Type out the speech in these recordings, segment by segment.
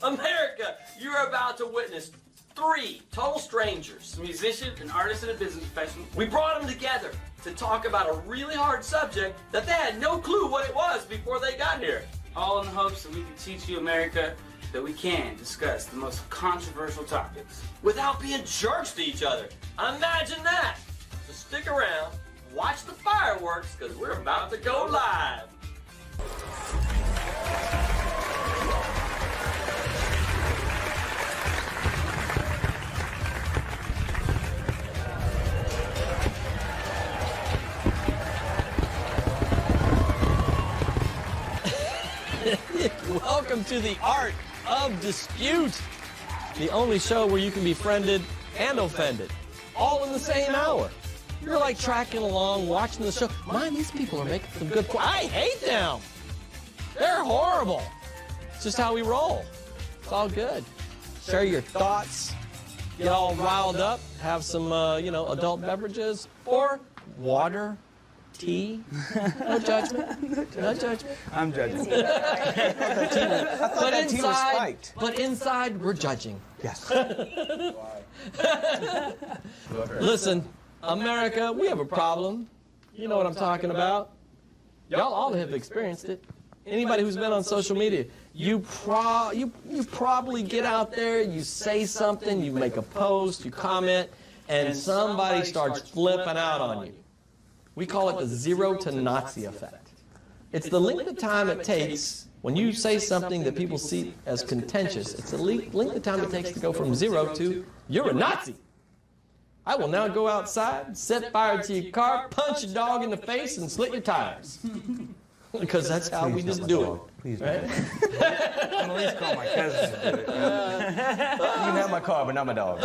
America, you're about to witness 3 total strangers. A musician, an artist, and a business professional. We brought them together to talk about a really hard subject that they had no clue what it was before they got here. All in the hopes that we can teach you, America, that we can discuss the most controversial topics. Without being jerks to each other. Imagine that. So stick around, watch the fireworks, because we're about to go live. Welcome to the Art of Dispute, the only show where you can be friended and offended, all in the same hour. You're like tracking along, watching the show. Man, these people are making some good points. I hate them. They're horrible. It's just how we roll. It's all good. Share your thoughts, get all riled up, have some, adult beverages, or water, tea. No judgment. No judgment. I'm judging. But inside, we're judging. Yes. Listen, America, we have a problem. You know what I'm talking about. Y'all all have experienced it. Anybody who's been on social media, you probably get out there, you say something, you make a post, you comment, and somebody starts flipping out on you. We call it the zero to Nazi effect. It's the length of time it takes when you say something that people see as contentious. It's the length of time it takes to go from 0 to, you're a Nazi. I will now go outside, set fire to your car, punch a dog in the face, and slit your tires. Because that's how we just do it. Please right? I'm at least call my cousins to do it. You can have my car, but not my dog.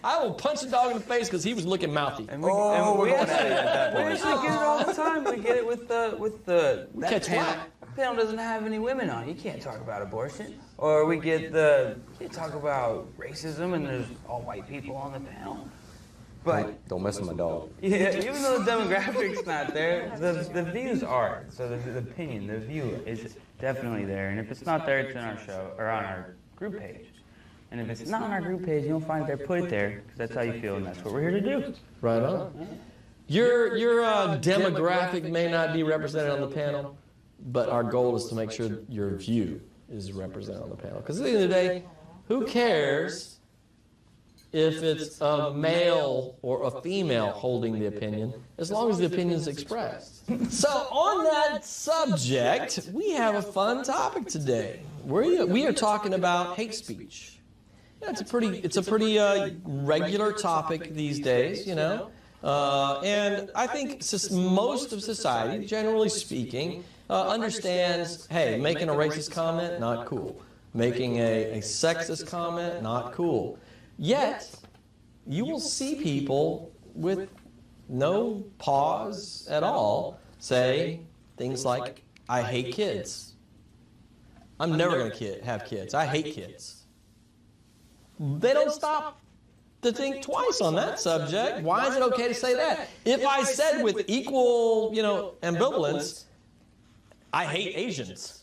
I will punch a dog in the face because he was looking mouthy. And we're going at it at that point. We actually get it all the time. We get it with the Catch panel. fire. Panel doesn't have any women on. You can't talk about abortion. Or we get you can't talk about racism and there's all white people on the panel. But Don't mess with my dog. yeah, even though the demographic's not there, the views are. So the opinion, the view is definitely there. And if it's not there, it's in our show or on our group page. And if it's not on our group page, you don't find it there, put it there, because that's how you feel, and that's what we're here to do. Right on. Your demographic may not be represented on the panel, but our goal is to make sure your view is represented on the panel. Because at the end of the day, who cares if it's a male or a female holding the opinion, as long as the opinion is expressed. So on that subject, we have a fun topic today. We are talking about hate speech. Yeah, it's a pretty regular topic these days, you know. And I think most of society, generally speaking, understands, hey, making a racist comment, not cool. Making a sexist comment, not cool. Yet, you will see people with no pause at all say things like, I hate kids. I'm never going to have kids. I hate kids. They don't stop to think twice on that subject. Why is it okay to say that? If I said with equal, ambivalence, I hate Asians,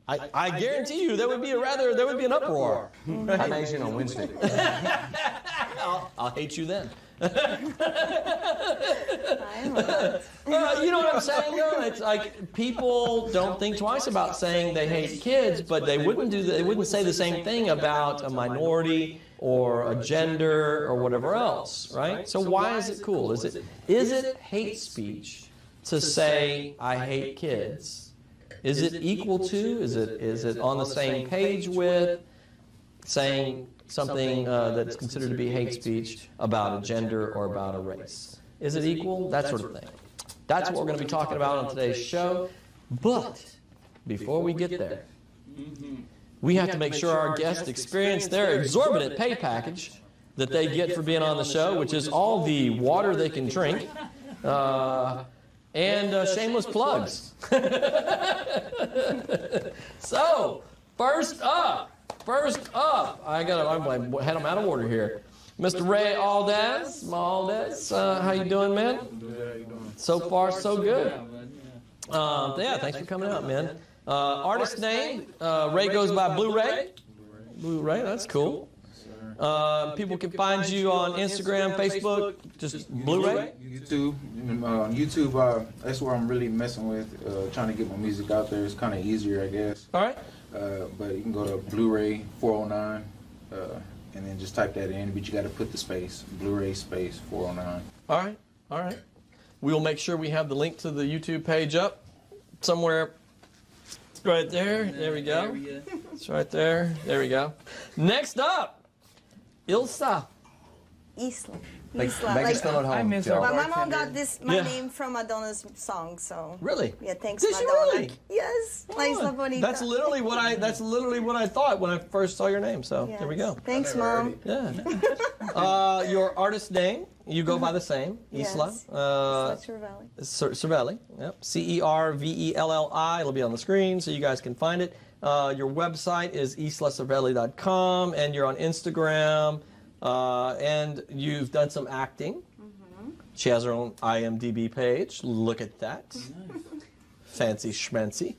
I guarantee you there would be an uproar. I'm Asian on Wednesday. I'll hate you then. You know what I'm saying, though? It's like people don't think twice about saying they hate kids, but they wouldn't say the same thing about a minority or a gender or whatever else, right? So why is it cool? Is it hate speech to say I hate kids? Is it equal to? Is it on the same page with saying something that's considered to be hate speech about a gender or about a race? Is it equal? That sort of thing. That's what we're going to be talking about on today's show. But before we get there, we have to make sure our guests experience their exorbitant pay package that they get for being on the show, which is all the water they can drink, and shameless plugs. So, first up, I'm head out of order here. Mr. Ray Aldaz, how you doing, man? So far, so good. Yeah, thanks for coming out, man. Artist name, Ray goes by BluRay. BluRay, that's cool. People can find you on Instagram, Facebook, just BluRay. YouTube. YouTube, that's where I'm really messing with, trying to get my music out there. It's kind of easier, I guess. All right. But you can go to BluRay 409, and then just type that in. But you got to put the space, BluRay space 409. All right. All right. We will make sure we have the link to the YouTube page up somewhere. Right there. There we go. It's right there. There we go. Next up, Isla. Isla. Like, Isla. make Like, it spell at home. miss Joe. our my mom bartender. got my Yeah. name from Madonna's song, so. Really? Yeah, thanks, Did she Madonna. really? Yes. La Isla Bonita. That's literally what I thought when I first saw your name. So Yes. there we go. Thanks, Mom. Yeah. Your artist name, you go by the same, Isla. Yes. Isla Cervelli. Cervelli. Yep. Cervelli. It'll be on the screen so you guys can find it. Your website is islacervelli.com, and you're on Instagram, and you've done some acting. She has her own IMDb page. Look at that. Fancy schmancy.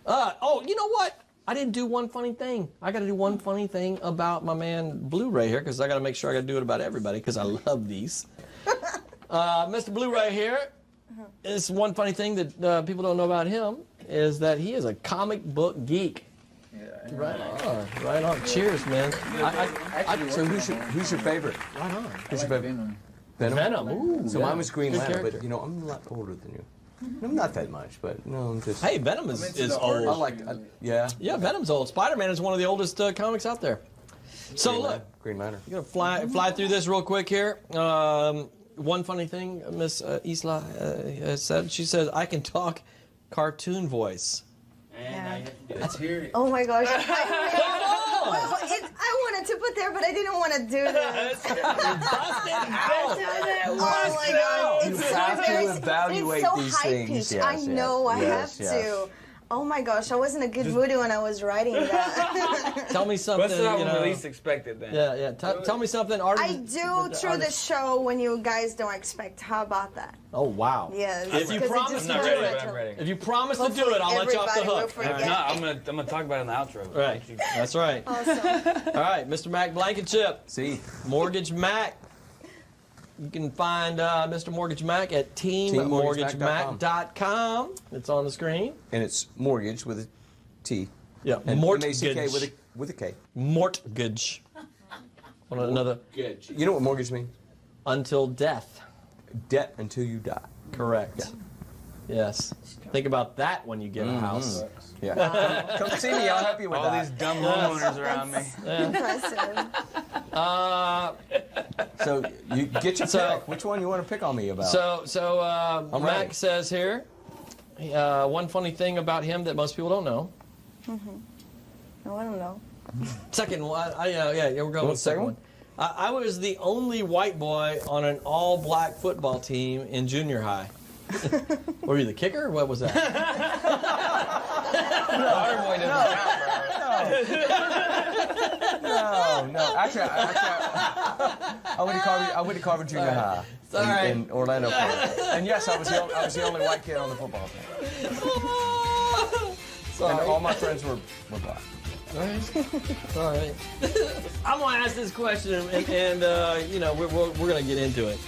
Oh, you know what? I didn't do one funny thing. I got to do one funny thing about my man BluRay here, because I got to make sure I got to do it about everybody, because I love these. Mr. BluRay here. It's one funny thing that people don't know about him is that he is a comic book geek. Right on, right on. Cheers, man. So who's your favorite? Right on. Who's your favorite? Venom. Ooh, So yeah. mine was Green Good Lantern, character. but I'm a lot older than you. I'm not that much, but no, I'm just. Hey, Venom is I old. like. Yeah. Yeah, Venom's old. Spider-Man is one of the oldest comics out there. So look, Green Lantern. I'm gonna fly through this real quick here. One funny thing Miss Isla has said. She says, "I can talk cartoon voice." Let's hear it. Oh my gosh. I wanted to put there, but I didn't want to do this. Oh my god. You It's so have to very, evaluate it's so these high things. pitched. Yes, I know I yes, have yes. to. Oh my gosh, I was in a good mood when I was writing that. Tell me something. What's the you album know. least expected then? Yeah. Tell me something. I do through the show when you guys don't expect. How about that? Oh wow. Yes. If you 'cause it promise just to feels do it, natural. I'm ready. If you promise to do it, I'll let you off the Everybody will hook. forget. If not, I'm gonna talk about it in the outro. Right. That's right. Awesome. All right, Mr. Mack Blankenship. See. Mortgage Mack. You can find Mr. Mortgage Mack at teammortgagemack.com. It's on the screen. And it's mortgage with a T. Yeah, And mortgage. M-A-C-K with a K. Mortgage. On another. You know what mortgage means? Until death. Debt until you die. Correct. Yes. Think about that when you get a house. Yeah. Come see me. I'll help you with All that. these dumb homeowners around me. Impressive. So you get your pick. Which one you want to pick on me about? So I'm Mack ready. says here, one funny thing about him that most people don't know. No, I don't know. Second one, yeah, we're going with the second one. I was the only white boy on an all-black football team in junior high. Were you the kicker? What was that? Waterboy doesn't count, bro. No. Actually, I went to Carver Junior High All right. in Orlando, Florida. And yes, I was the only white kid on the football team. And all my friends were black. All right. I'm gonna ask this question, and you know, we're gonna get into it.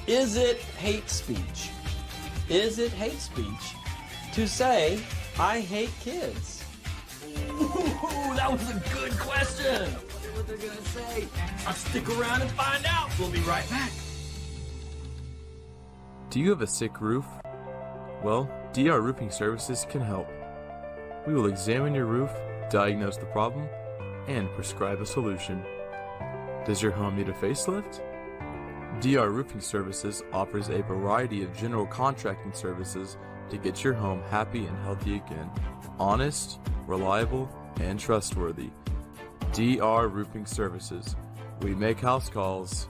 Is it hate speech? Is it hate speech to say I hate kids? Ooh, that was a good question. I wonder what they're gonna say. I'll stick around and find out. We'll be right back. Do you have a sick roof? Well, DR Roofing Services can help. We will examine your roof, diagnose the problem, and prescribe a solution. Does your home need a facelift? DR Roofing Services offers a variety of general contracting services to get your home happy and healthy again. Honest, reliable, and trustworthy. DR Roofing Services. We make house calls.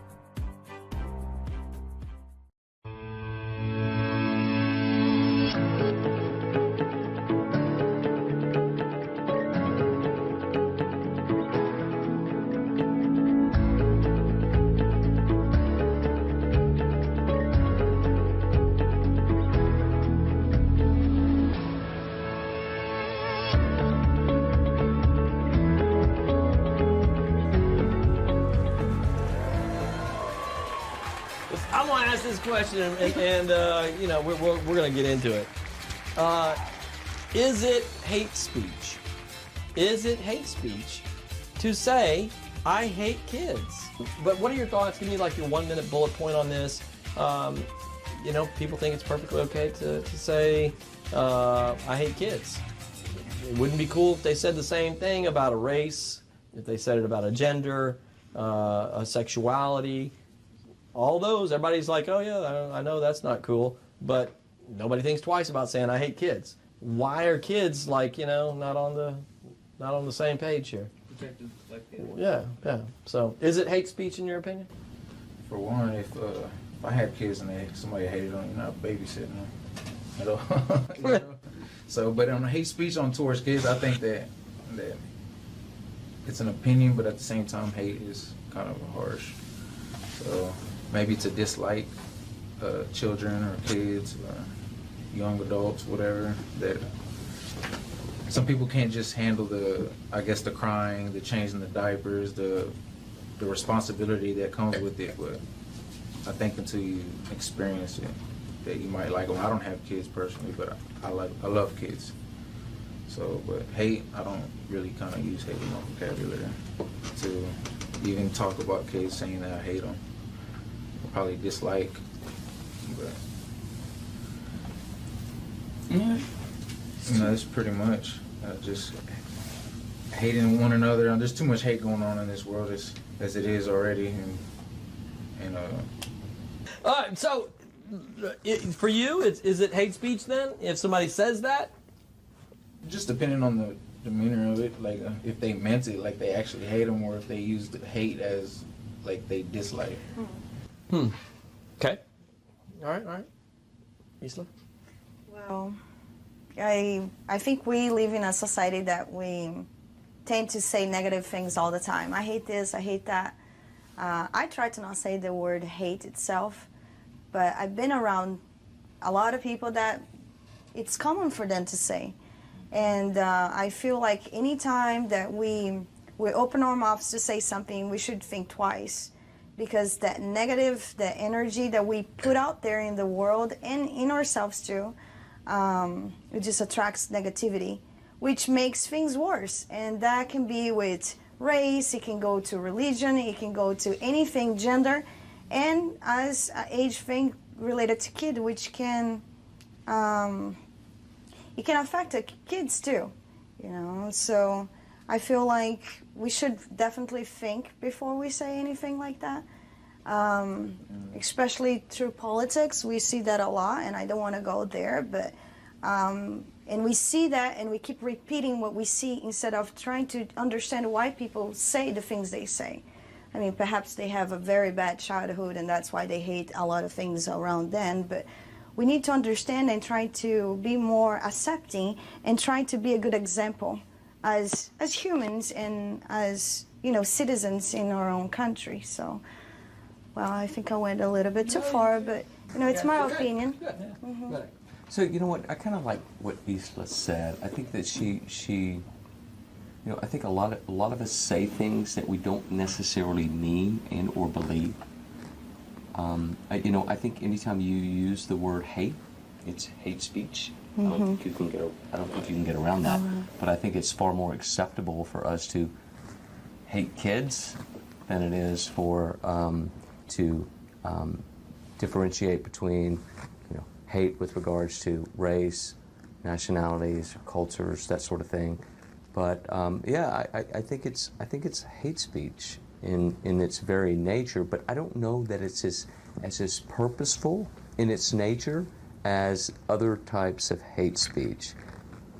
this question, and you know, we're going to get into it. Is it hate speech? Is it hate speech to say, I hate kids? But what are your thoughts? Give me like your 1 minute bullet point on this. You know, people think it's perfectly okay to say, I hate kids. It wouldn't be cool if they said the same thing about a race, if they said it about a gender, a sexuality. All those, everybody's like, oh yeah, I know that's not cool, but nobody thinks twice about saying I hate kids. Why are kids like, you know, not on the same page here? Yeah. So, is it hate speech in your opinion? For one, if I had kids and somebody hated on you, not babysitting them, you know. You know? So, but on the hate speech on towards kids, I think that it's an opinion, but at the same time, hate is kind of harsh. So maybe to dislike children or kids or young adults, whatever, that some people can't just handle the crying, the changing the diapers, the responsibility that comes with it. But I think until you experience it, that you might like them. I don't have kids personally, but I love kids. So, but hate, I don't really kind of use hate in my vocabulary to even talk about kids saying that I hate them. I'll probably dislike, but you know, it's pretty much just hating one another. There's too much hate going on in this world as it is already, and All right, so for you, is it hate speech then? If somebody says that? just depending on the demeanor of it, like if they meant it, like they actually hate them, or if they used hate as like they dislike. Okay. All right. Isla? Well, I think we live in a society that we tend to say negative things all the time. I hate this, I hate that. I try to not say the word hate itself, but I've been around a lot of people that it's common for them to say. And I feel like any time that we open our mouths to say something, we should think twice. Because that negative, the energy that we put out there in the world and in ourselves too, it just attracts negativity, which makes things worse. And that can be with race, it can go to religion, it can go to anything, gender, and as an age thing related to kid, which can it can affect the kids too, you know. So I feel like we should definitely think before we say anything like that. Especially through politics, we see that a lot, and I don't want to go there, but and we see that, and we keep repeating what we see instead of trying to understand why people say the things they say. I mean, perhaps they have a very bad childhood, and that's why they hate a lot of things around them, but we need to understand and try to be more accepting and try to be a good example as humans and as, you know, citizens in our own country. So, well, I think I went a little bit too far, but, you know, it's my opinion. Mm-hmm. So, you know what, I kind of like what Isla said. I think that she you know, I think a lot of us say things that we don't necessarily mean and or believe. You know, I think anytime you use the word hate, it's hate speech. I don't think you can get around that. But I think it's far more acceptable for us to hate kids than it is for to differentiate between, you know, hate with regards to race, nationalities, cultures, that sort of thing. But yeah, I think it's hate speech in its very nature. But I don't know that it's as purposeful in its nature as other types of hate speech.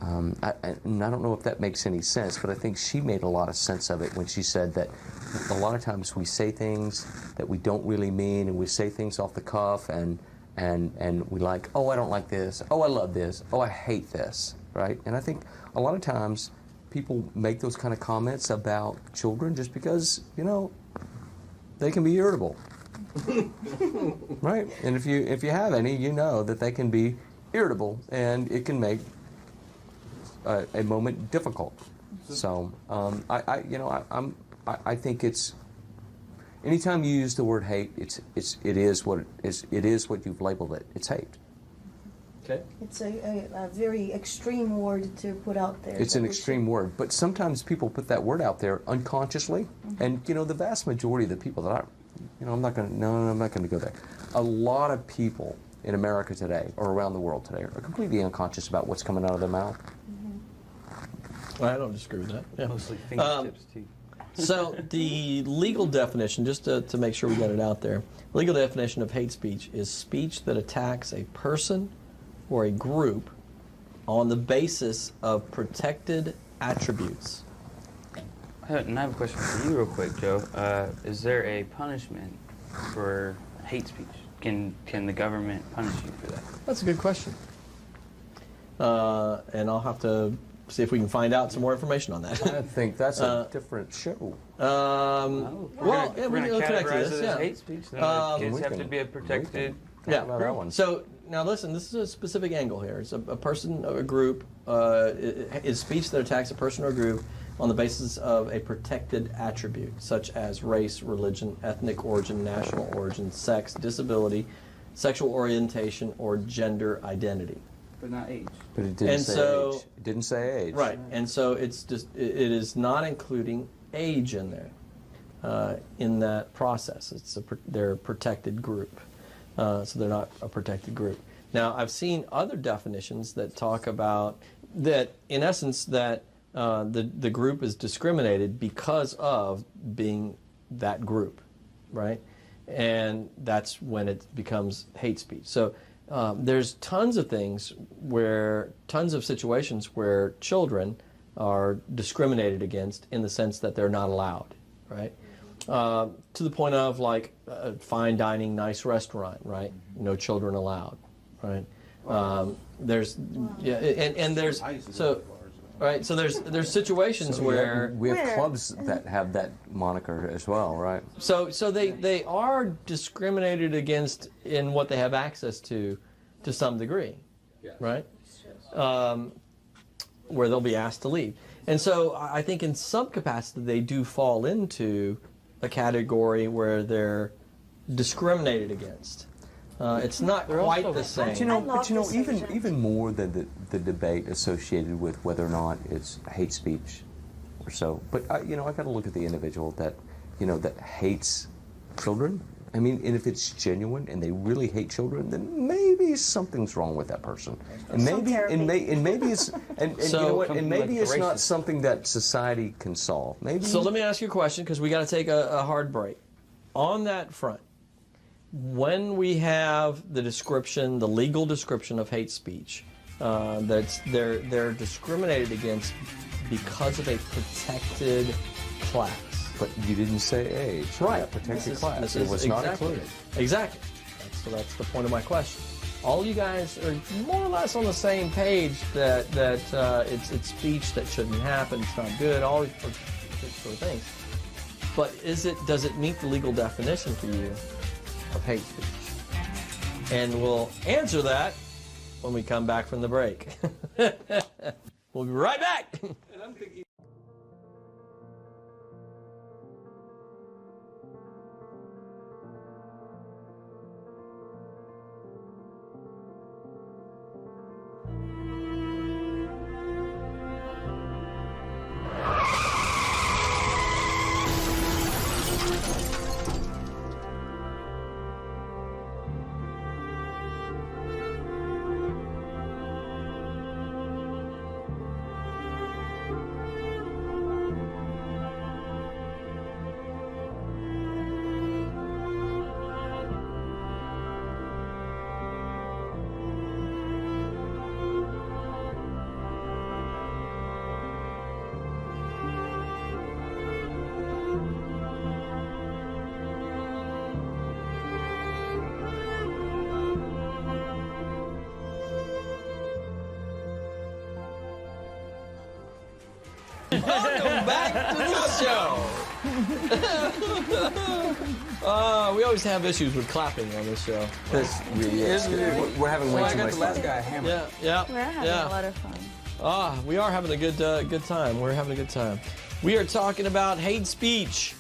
And I don't know if that makes any sense, but I think she made a lot of sense of it when she said that a lot of times we say things that we don't really mean, and we say things off the cuff, and we like, oh, I don't like this, oh, I love this, oh, I hate this, right? And I think a lot of times people make those kind of comments about children just because, you know, they can be irritable. Right? And if you have any, you know that they can be irritable, and it can make a moment difficult. So I think it's anytime you use the word hate, it is what you've labeled it. It's hate. Okay. It's a very extreme word to put out there. It's an extreme word, but sometimes people put that word out there unconsciously, and the vast majority of the people that I'm not going to go there. A lot of people in America today, or around the world today, are completely unconscious about what's coming out of their mouth. Well, I don't disagree with that. Yeah. Mostly fingertips, too. So the legal definition, just to make sure we got it out there, legal definition of hate speech is speech that attacks a person or a group on the basis of protected attributes. And I have a question for you real quick, Joe. Is there a punishment for hate speech? Can the government punish you for that? That's a good question. And I'll have to see if we can find out some more information on that. I think that's a different show. We're Well, gonna we'll connect to categorize this. it Yeah. as hate speech. Then kids we have to can- be a protected. Yeah. About that one. So now listen, this is a specific angle here. It's a person, a group, is speech that attacks a person or group on the basis of a protected attribute, such as race, religion, ethnic origin, national origin, sex, disability, sexual orientation, or gender identity. But not age. But it didn't And say so- age. It didn't say age. Right, and so it is not including age in there, in that process. They're a protected group, so they're not a protected group. Now, I've seen other definitions that talk about that, in essence, that the group is discriminated because of being that group, right? And that's when it becomes hate speech. So there's tons of situations where children are discriminated against in the sense that they're not allowed, right? To the point of like fine dining, nice restaurant, right? No children allowed, right? There's situations So, where we have clubs that have that moniker as well, right? So they are discriminated against in what they have access to some degree, right? Where they'll be asked to leave. And so I think in some capacity they do fall into a category where they're discriminated against. It's not quite the same. But even more than the debate associated with whether or not it's hate speech or so. But I got to look at the individual that hates children. I mean, and if it's genuine and they really hate children, then maybe something's wrong with that person. And maybe it's not something that society can solve. Maybe. So let me ask you a question, because we got to take a hard break. On that front, when we have the description, the legal description of hate speech, they're discriminated against because of a protected class. But you didn't say age. Right. That protected class. It was not included. Exactly. So that's the point of my question. All you guys are more or less on the same page that it's speech that shouldn't happen, it's not good, all these sort of things. But does it meet the legal definition for you of hate speech? And we'll answer that when we come back from the break. We'll be right back. Welcome back to the show. We always have issues with clapping on this show. We're having way too much fun. Yeah. We're having a lot of fun. We are having a good time. We're having a good time. We are talking about hate speech.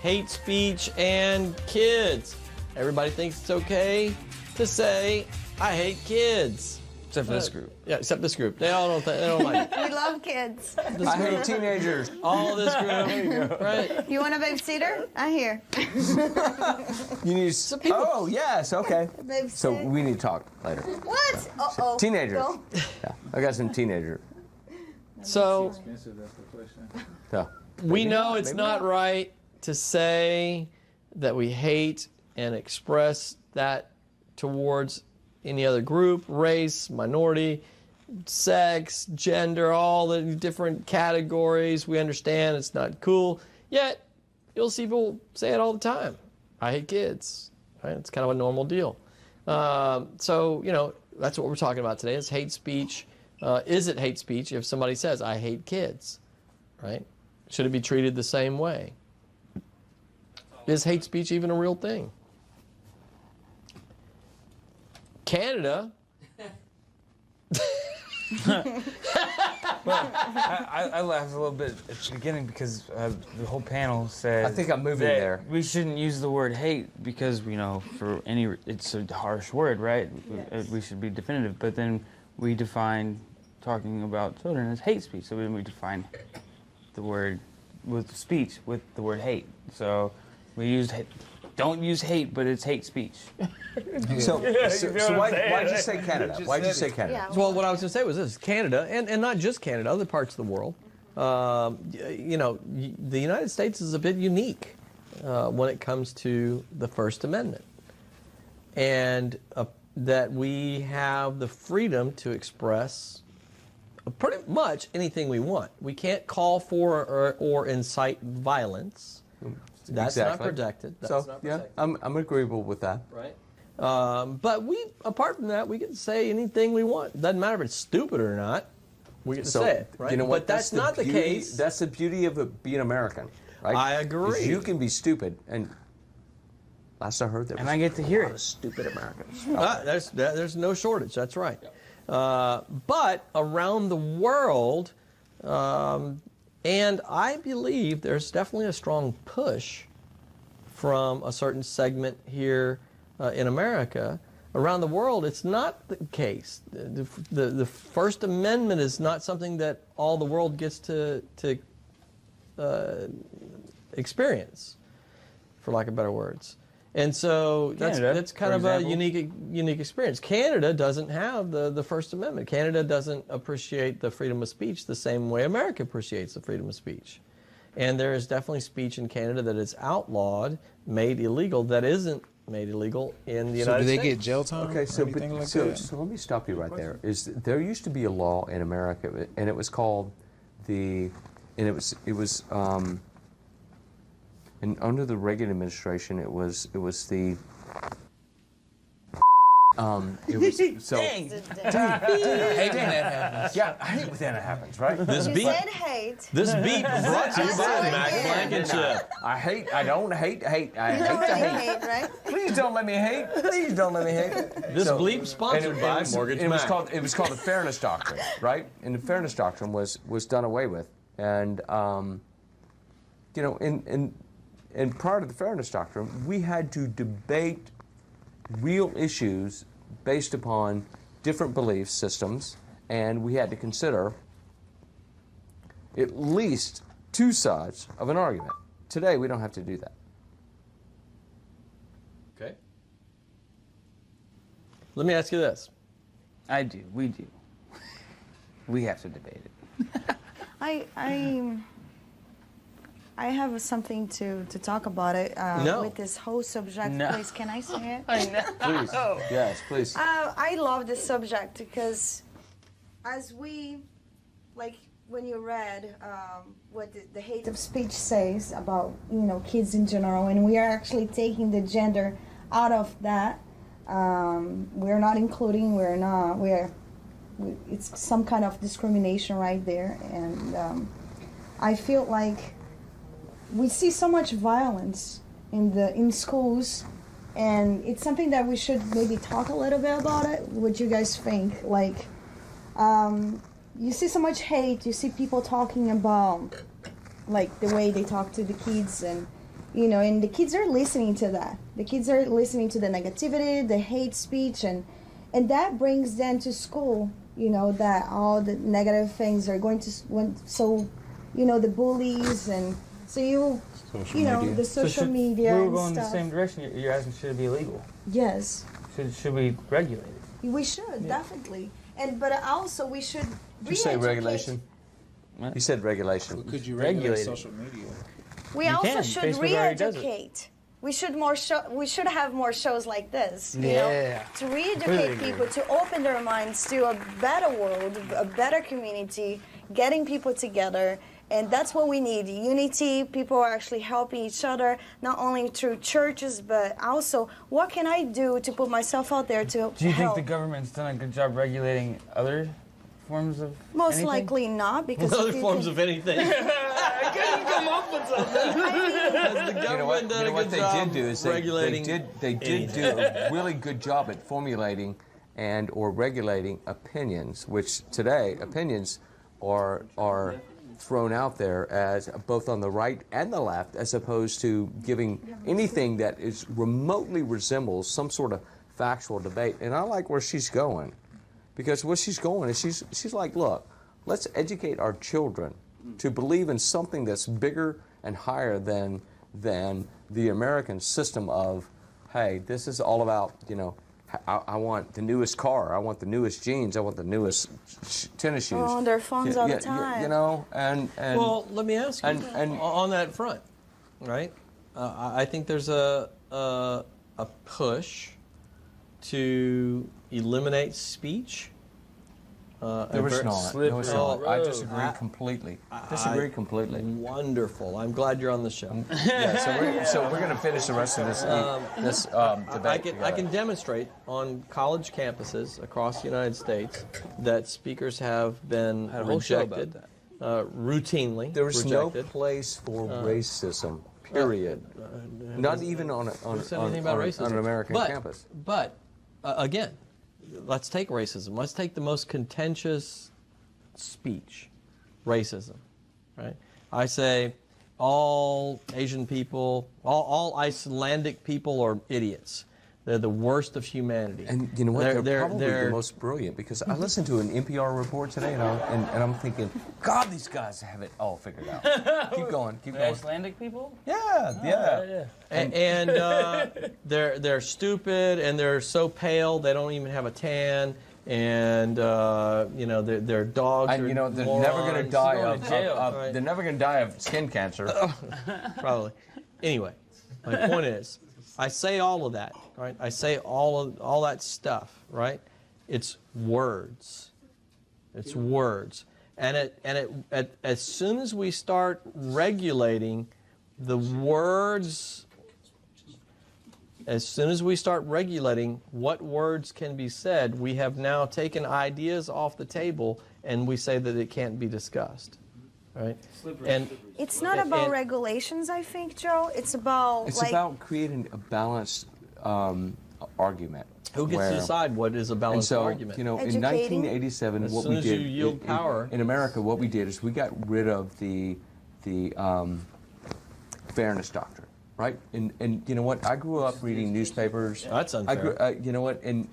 hate speech and kids. Everybody thinks it's okay to say, I hate kids. Except for this group. Yeah, except this group. They all don't. They don't like it. We love kids. I hate teenagers. All this group, right? You want a babysitter? I'm here. You need. Oh yes, okay. Babysitter. So we need to talk later. What? Uh-oh. Teenagers. Don't. Yeah, I got some teenagers. So Expensive, that's the question. Yeah. we know it's not right to say that we hate and express that towards any other group, race, minority, sex, gender, all the different categories. We understand it's not cool. Yet, you'll see people say it all the time. I hate kids. Right? It's kind of a normal deal. So, that's what we're talking about today is hate speech. Is it hate speech if somebody says, I hate kids? Right? Should it be treated the same way? Is hate speech even a real thing? Canada. I laughed a little bit at the beginning because the whole panel said. I think I'm moving that there. We shouldn't use the word hate because it's a harsh word, right? We should be definitive. But then we define talking about children as hate speech. So then we define the word with speech with the word hate. So we used hate. Don't use hate, but it's hate speech. So why'd you say Canada? Why'd you say Canada? Yeah. Well, what I was going to say was this: Canada, and not just Canada, other parts of the world. The United States is a bit unique when it comes to the First Amendment, and that we have the freedom to express pretty much anything we want. We can't call for or incite violence. That's not protected. I'm agreeable with that. Right. But apart from that, we can say anything we want. Doesn't matter if it's stupid or not. We get to say it, right? You know what? But that's not the case. That's the beauty of being American, right? I agree. Is you can be stupid, and last I heard, I get to hear it. Stupid Americans. There's no shortage. That's right. But around the world, and I believe there's definitely a strong push from a certain segment here in America. Around the world, it's not the case. The First Amendment is not something that all the world gets to experience, for lack of better words. And so that's kind of a unique experience. Canada doesn't have the First Amendment. Canada doesn't appreciate the freedom of speech the same way America appreciates the freedom of speech. And there is definitely speech in Canada that is outlawed, made illegal, that isn't made illegal in the United States. So do they get jail time? Okay, so that? let me stop you right there. There used to be a law in America, and it was called and under the Reagan administration, it was the. It was so. Dang. I hate when that happens. Yeah, I hate when that happens, right? This You beat said hate. brought to you by Mack Blankenship. I hate the hate. Right? Please don't let me hate. Please don't let me hate. This bleep sponsored by Mortgage Mack. It was called the Fairness Doctrine, right? And the Fairness Doctrine was done away with, and and prior to the Fairness Doctrine, we had to debate real issues based upon different belief systems, and we had to consider at least two sides of an argument. Today, we don't have to do that. Okay. Let me ask you this. I do. We do. We have to debate it. I have something to talk about it with this whole subject. No. Please, can I say it? I know. Please. Yes, please. I love this subject because as when you read what the hate of speech says about, kids in general, and we are actually taking the gender out of that. We're not including, it's some kind of discrimination right there. And I feel like we see so much violence in schools, and it's something that we should maybe talk a little bit about it. What do you guys think? You see so much hate. You see people talking about the way they talk to the kids, and you know, and the kids are listening to that. The kids are listening to the negativity, the hate speech, and that brings them to school, you know, that all the negative things are going to, so, you know, the bullies, and so the social media We were and going stuff. the same direction. You're asking, should it be illegal? Yes. Should we regulate it? We should, definitely. But also we should You say re-educate. regulation. You said regulation. Could you Regulate regulate it. social media? We You also can. should Facebook already does it. re-educate. We should have more shows like this, you Yeah. know, to re-educate Completely agree. people, to open their minds to a better world, a better community, getting people together. And that's what we need, unity. People are actually helping each other, not only through churches, but also, what can I do to put myself out there to help? Do you think the government's done a good job regulating other forms of Most anything? likely not, because Other if you forms can- of anything. I couldn't come up with something. Has the government done a what good they job did do is regulating they did do a really good job at formulating and or regulating opinions, which today opinions are thrown out there as both on the right and the left, as opposed to giving anything that is remotely resembles some sort of factual debate. And I like where she's going, because where she's going is she's like, look, let's educate our children to believe in something that's bigger and higher than the American system of, hey, this is all about, you know, I want the newest car, I want the newest jeans, I want the newest tennis shoes. Oh, their phones all the time. You know, and well, let me ask you, and on that front, right? I think there's a push to eliminate speech. there was not. No, it's not. I disagree completely. Wonderful. I'm glad you're on the show. Yeah, so we're going to finish the rest of this debate. I can demonstrate on college campuses across the United States that speakers have been rejected routinely. There is no rejected. place for racism. Period. Not even on an American campus. But again, let's take racism. Let's take the most contentious speech, racism, right? I say all Asian people, all Icelandic people are idiots. They're the worst of humanity. And you know what? They're probably the most brilliant, because I listened to an NPR report today, and I'm thinking, God, these guys have it all figured out. Keep going. Icelandic people? Yeah. And they're stupid, and they're so pale they don't even have a tan, and you know their dogs And are you know they're morons. never going to die Right. they're never going to die of skin cancer. Probably. Anyway, my point is, I say all of that, right? I say all that stuff, right? It's words. It's words. And as soon as we start regulating the words, as soon as we start regulating what words can be said, we have now taken ideas off the table and we say that it can't be discussed, right? And It's not about regulations, I think, Joe. It's about It's about creating a balanced argument. who gets to decide what is a balanced and so, argument? you know, in Educating. 1987, As what soon we as did you yield power. in America, what we did is we got rid of the fairness doctrine, right? And you know what? I grew up reading newspapers. That's unfair. You know what? And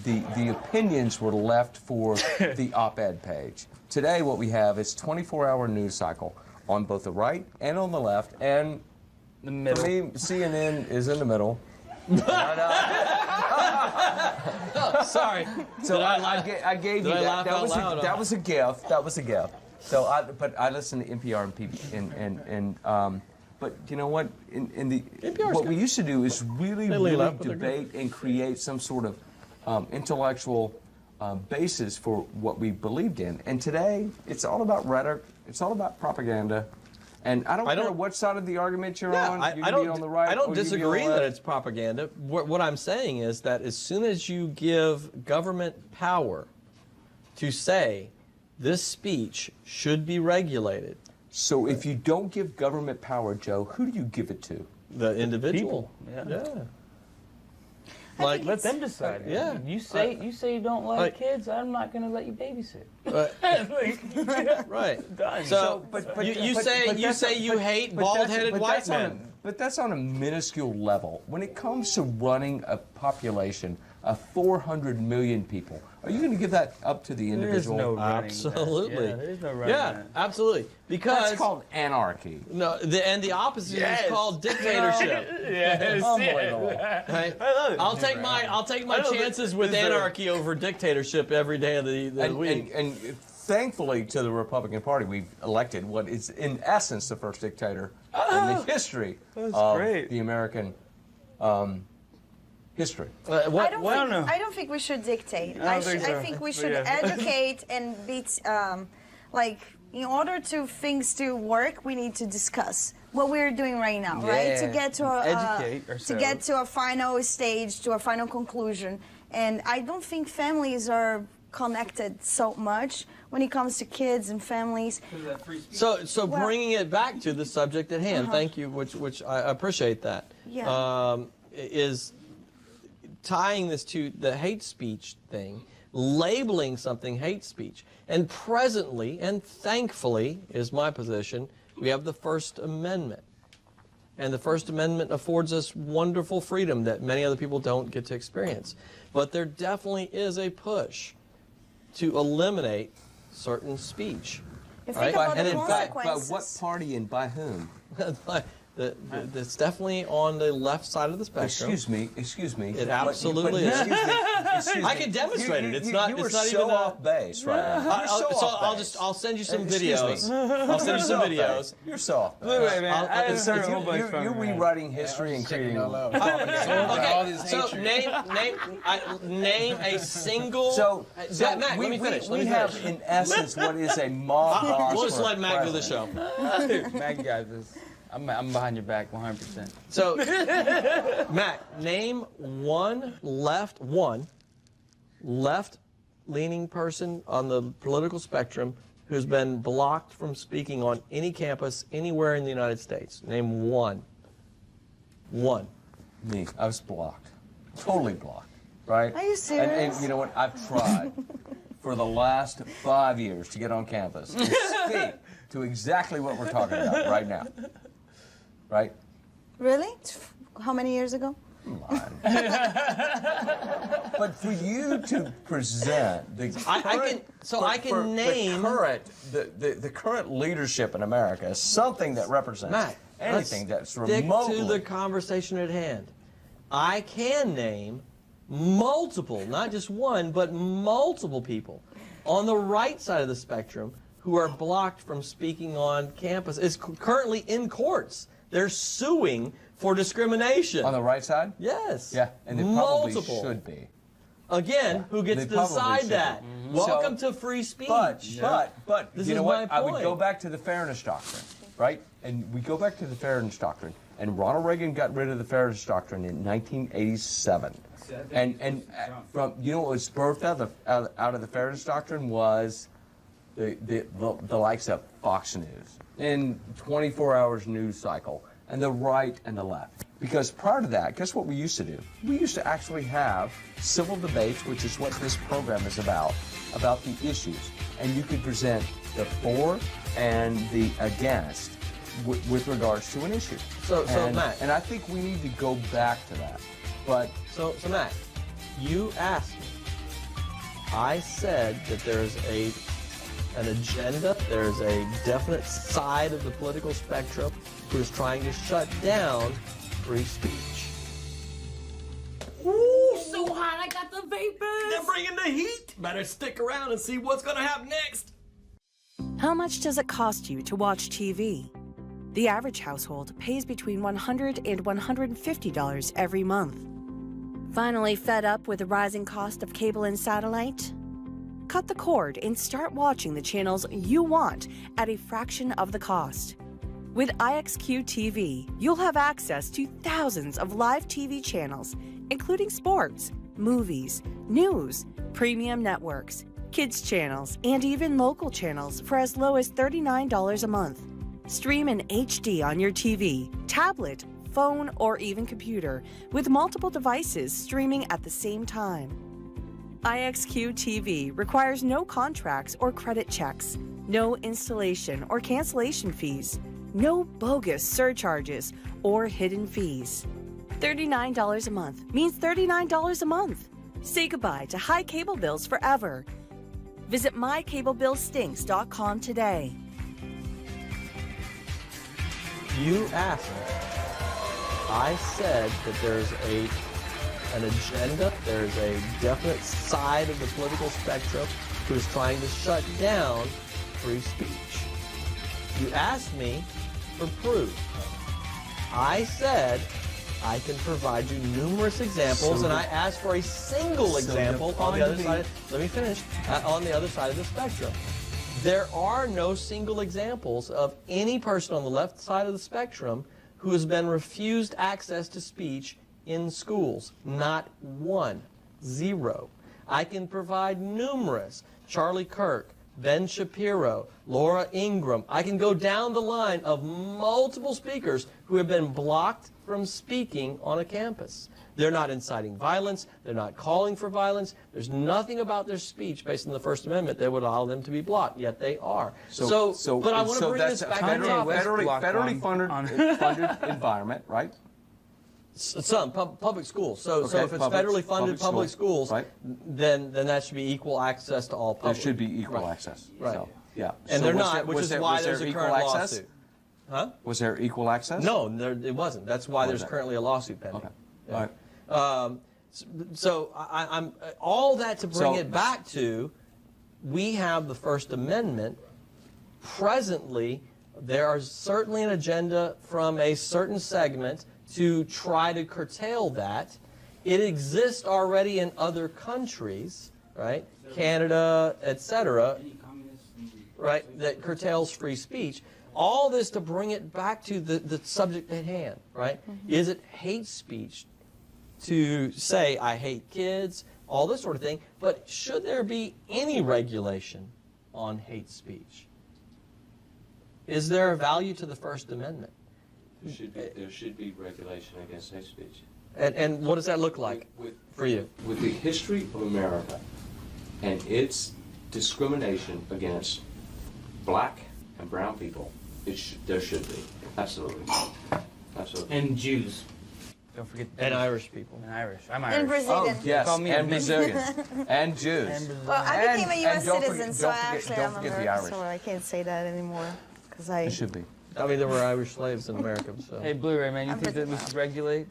the opinions were left for the op-ed page. Today, what we have is 24-hour news cycle on both the right and on the left, and The middle. for me, CNN is in the middle. Sorry. So I gave you I that. laugh out loud? That was a gift. That was a gift. So but I listen to NPR and PB but you know what? What we used to do is really left, but they're debate and create some sort of intellectual basis for what we believed in. And today, it's all about rhetoric. It's all about propaganda. And I don't care what side of the argument you're on. You can be on the right. I don't or you can be disagree on the that left. it's propaganda. What I'm saying is that as soon as you give government power to say this speech should be regulated, So if you don't give government power, Joe, who do you give it to? the individual. People. Yeah. Like, let them decide. Yeah. You say you don't like kids. I'm not going to let you babysit. Right. Done. So, you say you hate bald-headed white men. But that's on a minuscule level. When it comes to running a population of 400 million people, are you going to give that up to the individual? There's no running Absolutely. That. Yeah, there's no running that. Absolutely. Because That's called anarchy. no, and the opposite is called dictatorship. Yes. Unbelievable. Right? I love it. I'll take my chances with anarchy over dictatorship every day of the week. And thankfully to the Republican Party, we've elected what is in essence the first dictator in the history of great. the American history. I don't think we should dictate. I think we should educate and be like, in order to things to work, we need to discuss what we're doing right now, right? To get to a final stage, to a final conclusion. And I don't think families are connected so much when it comes to kids and families. So bringing it back to the subject at hand, thank you, which I appreciate that. Yeah. Is tying this to the hate speech thing, labeling something hate speech. And presently, and thankfully, is my position, we have the First Amendment. And the First Amendment affords us wonderful freedom that many other people don't get to experience. But there definitely is a push to eliminate certain speech. Think about And the in fact, by consequences. what party and by whom? That's definitely on the left side of the spectrum. Excuse me. It absolutely is. Excuse me. I can demonstrate it. It's not. You It's were not so even off base right now. I'll send you some Excuse me. videos. I'll send you some videos. You're so off base. BluRay, man. I deserve a whole bunch from You're you, man. rewriting history and creating. Okay, so name a single. So Matt, let me finish. We have in essence what is a mob boss. We'll just for let Mack do the president. show. Mack got this. I'm behind your back 100%. So, Matt, name one left-leaning person on the political spectrum who's been blocked from speaking on any campus anywhere in the United States. Name one. One. Me. I was blocked. Totally blocked. Right? Are you serious? And you know what? I've tried for the last 5 years to get on campus and speak to exactly what we're talking about right now. Right? Really? How many years ago? Come on. But for you to present the the current leadership in America as something that represents Matt, anything that's stick remotely to the conversation at hand. I can name multiple, not just one, but multiple people on the right side of the spectrum who are blocked from speaking on campus. It's currently in courts. They're suing for discrimination. on the right side. Yes. Yeah, and they multiple. probably should be. Again, who gets They to probably decide should that? be. Welcome So- to free speech. But This you is know what? my I would point. go back to the fairness doctrine, right? And we go back to the fairness doctrine. And Ronald Reagan got rid of the fairness doctrine in 1987. And from what was birthed out of the fairness doctrine was the likes of Fox News and 24 hours news cycle and the right and the left. Because prior to that, guess what we used to do? We used to actually have civil debates, which is what this program is about the issues. And you could present the for and the against with regards to an issue. So Matt. And I think we need to go back to that. But So Matt, you asked me. I said that there's an agenda, there's a definite side of the political spectrum who is trying to shut down free speech. Ooh, so hot, I got the vapors. They're bringing the heat. Better stick around and see what's going to happen next. How much does it cost you to watch TV? The average household pays between $100 and $150 every month. Finally fed up with the rising cost of cable and satellite? Cut the cord and start watching the channels you want at a fraction of the cost. With IXQ TV, you'll have access to thousands of live TV channels, including sports, movies, news, premium networks, kids channels, and even local channels for as low as $39 a month. Stream in HD on your TV, tablet, phone, or even computer with multiple devices streaming at the same time. IXQ TV requires no contracts or credit checks, no installation or cancellation fees, No bogus surcharges or hidden fees. $39 a month means $39 a month. Say goodbye to high cable bills forever. Visit mycablebillstinks.com today. You asked me. I said that there's an agenda, there's a definite side of the political spectrum who is trying to shut down free speech. You asked me for proof. I said I can provide you numerous examples, and I asked for a single example on the other side. Let me finish. On the other side of the spectrum. There are no single examples of any person on the left side of the spectrum who has been refused access to speech in schools. Not one. Zero. I can provide numerous. Charlie Kirk, Ben Shapiro, Laura Ingraham. I can go down the line of multiple speakers who have been blocked from speaking on a campus. They're not inciting violence. They're not calling for violence. There's nothing about their speech based on the First Amendment that would allow them to be blocked, yet they are. But I want to bring this back to the topic. Federally funded environment, right? Some public schools. So if it's federally funded public schools, right, then that should be equal access to all public. There should be equal access. Right. So, yeah. And they're not, which is why there's a current lawsuit. Huh? Was there equal access? No, it wasn't. That's why there's currently a lawsuit pending. Okay. Yeah. All right. So I'm all that to bring it back to, we have the First Amendment. Presently, there is certainly an agenda from a certain segment to try to curtail that. It exists already in other countries, right? Canada, etc., right, that curtails free speech. All this to bring it back to the subject at hand, right? Mm-hmm. Is it hate speech to say, I hate kids, all this sort of thing, but should there be any regulation on hate speech? Is there a value to the First Amendment? There should be regulation against hate speech. And what does that look like for you? With the history of America and its discrimination against black and brown people, there should be. Absolutely. Absolutely. And Jews. Don't forget. And Irish people. And Irish. I'm Irish. And Brazilian. Oh, yes, and Brazilian. And Jews. Well, I became a U.S. citizen, so don't I'm forget the American, Irish. so I can't say that anymore. It should be. I mean, there were Irish slaves in America, so. Hey, BluRay, man, you think that we should regulate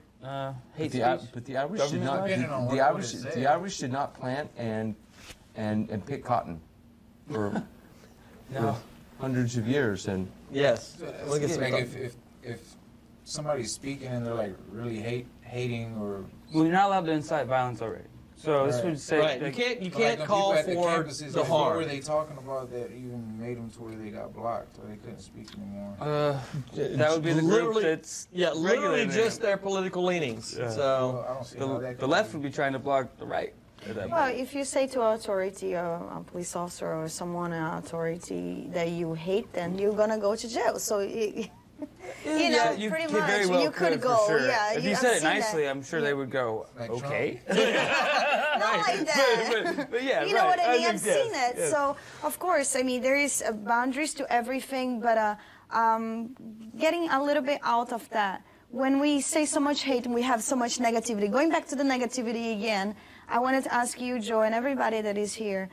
hate speech? But the Irish should not. The Irish did not plant and pick cotton for hundreds of years. And yes, look at if somebody's speaking and they're like really hating or. Well, you're not allowed to incite violence already. So this would say right. You can't call for the harm. What were they talking about that even made them to where they got blocked or they couldn't speak anymore? That would be the group that's literally just their political leanings. Yeah. So I don't see how that the left would be trying to block the right. Well, if you say to an authority, a police officer or someone in authority that you hate, then you're gonna go to jail. So. You know, you pretty could much, very well you could go. Sure. Yeah, if you said it nicely, I'm sure they would go, okay. Not like that. but yeah, you know what I mean? I've yes, seen it. yes. So, of course, I mean, there is boundaries to everything, but getting a little bit out of that. When we say so much hate and we have so much negativity, going back to the negativity again, I wanted to ask you, Joe, and everybody that is here,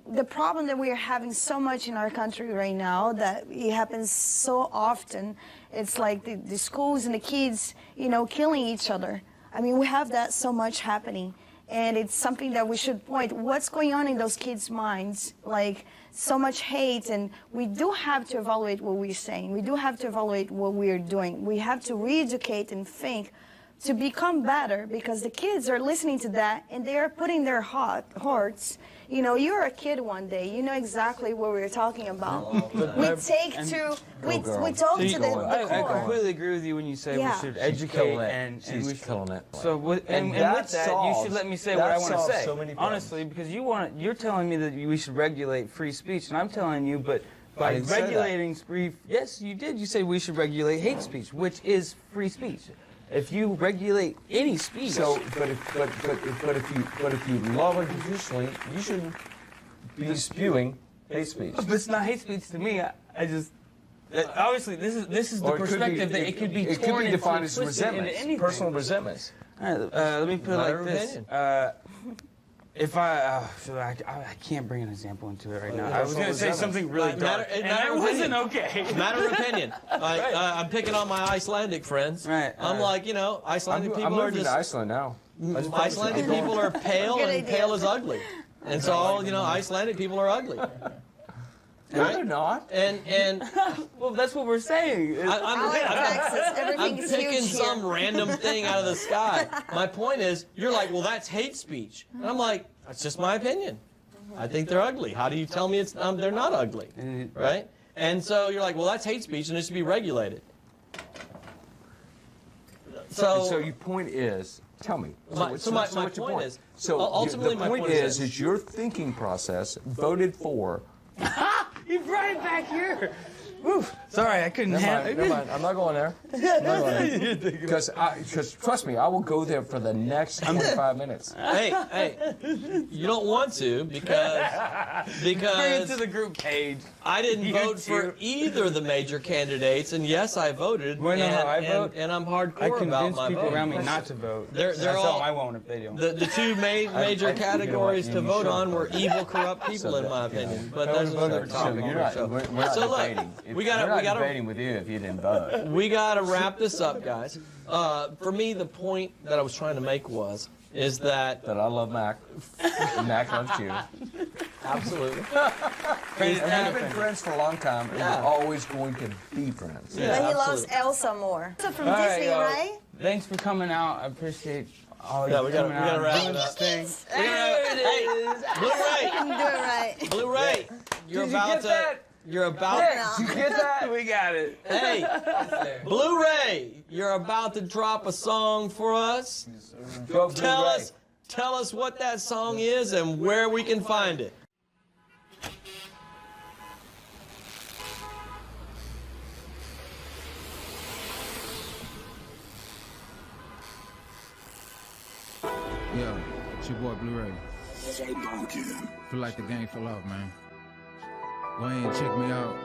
the problem that we are having so much in our country right now, that it happens so often, it's like the schools and the kids, you know, killing each other. I mean, we have that so much happening. And it's something that we should point, what's going on in those kids' minds? Like, so much hate, and we do have to evaluate what we're saying. We do have to evaluate what we're doing. We have to re-educate and think to become better, because the kids are listening to that, and they are putting their hearts. You know, you're a kid one day. You know exactly what we're talking about. We talk to the core. I completely agree with you when you say we should educate and we should killing it. So with that, you should let me say what I want to say. So many honestly, because you're telling me that we should regulate free speech, and I'm telling you, but by regulating free, yes, you did. You said we should regulate hate speech, which is free speech. If you regulate any speech, but if you love unconditionally, you shouldn't be spewing hate speech. But it's not hate speech to me. I just Obviously, this is the Or it could be- perspective that it could be it torn could be and defined as twisted into resentments, anything. personal resentments. All right, let me put it Matter like of this. If I can't bring an example into it right now. I was going to say something really dark, and that wasn't okay. Matter of opinion. I'm picking on my Icelandic friends. Right. I'm like, Icelandic I'm people are moving just to Iceland now. Icelandic people are pale, Good and idea. pale is ugly. And so Icelandic people are ugly. No, they're not. And Well, that's what we're saying. I like Texas. I'm Everything's picking huge some here. random thing out of the sky. My point is, you're like, well, that's hate speech. And I'm like, that's just my opinion. I think they're ugly. How do you tell me they're not ugly, right? And so you're like, well, that's hate speech and it should be regulated. So your point is, tell me. My what's your point is, so ultimately the my point point is your thinking process voted for. You brought it back here. Oof. Sorry, I couldn't handle it. Never mind. I'm not going there. Because trust me, I will go there for the next 25 minutes. Hey, you don't want to because Bring it to the group page. I didn't You vote too. for either of the major candidates, and yes, I voted. Wanna know how I vote? And I'm I hardcore about convince my people vote. around me not to vote. They're I tell all- them I won't if they don't. The two major categories you to know vote what, on were evil, corrupt people, in my opinion. But that's another So topic. you're not, So- we're not So look, debating. we gotta- we're not we gotta- debating with you if you didn't vote. We got to wrap this up, guys. For me, the point that I was trying to make is that That I love Mac. And Mac loves you. absolutely. And we've been friends for a long time, and Yeah. we're always going to be friends. Yeah, But he loves absolutely. Elsa more. So from All right, Disney, y'all. right? Thanks for coming out. I appreciate all Yeah, you we gotta- coming we gotta out wrap and doing it this up. thing. BluRay, You can do it right. BluRay, you're Did you about get to. that? You're about. Did you get that? We got it. Hey, BluRay, you're about to drop a song for us. Go Tell BluRay. us what that song is and where we can find it. Yeah, it's your boy BluRay. Feel like the game fell off, man. Go ahead and check me out.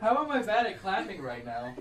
How am I bad at clapping right now?